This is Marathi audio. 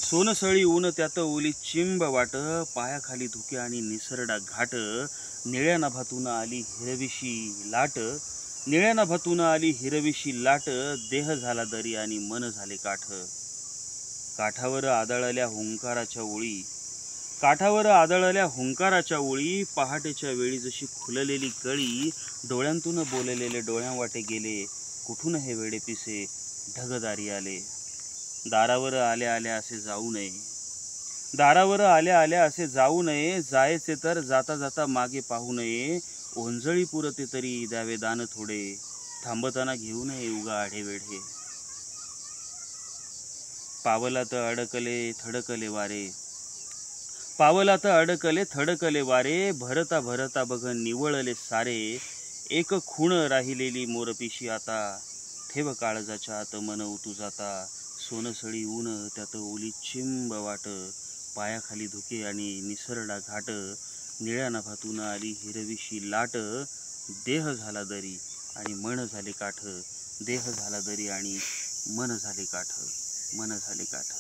सोनसळी ऊन त्यात ओली चिंब वाट, पायाखाली धुके आणि निसरडा घाट. निळ्या नभातून आली हिरवीशी लाट, निळ्या नभातून आली हिरवीशी लाट. देह झाला दरी आणि मन झाले काठ. काठावर आदळल्या हुंकाराच्या ओळी, काठावर आदळल्या हुंकाराच्या ओळी. पहाटेच्या वेळी जशी खुललेली कळी, डोळ्यांतून बोललेले डोळ्यांवाटे गेले. कुठून हे वेडे पिसे ढगदारी आले. दारावर आल्या आल्या असे जाऊ नये, दारावर आल्या आल्या असे जाऊ नये. जायचे तर जाता जाता मागे पाहू नये. ओंजळी पुरते तरी द्यावे दान थोडे, थांबताना घेऊ नये उगा आढेवेढे. पावलात अडकले थडकले वारे, पावलात अडकले थडकले वारे. भरता भरता बघ निवळले सारे. एक खूण राहिलेली मोरपिशी आता, ठेव काळजाच्या आत मन उतू जाता. सोनसळी ऊन त्यात ओली चिंब वाट, पायाखाली धुके आणि निसरडा घाट. निळ्या नभातून आली हिरवीशी लाट. देह झाला दरी आणि मन झाले काठ. देह झाला दरी आणि मन झाले काठ. मन झाले काठ.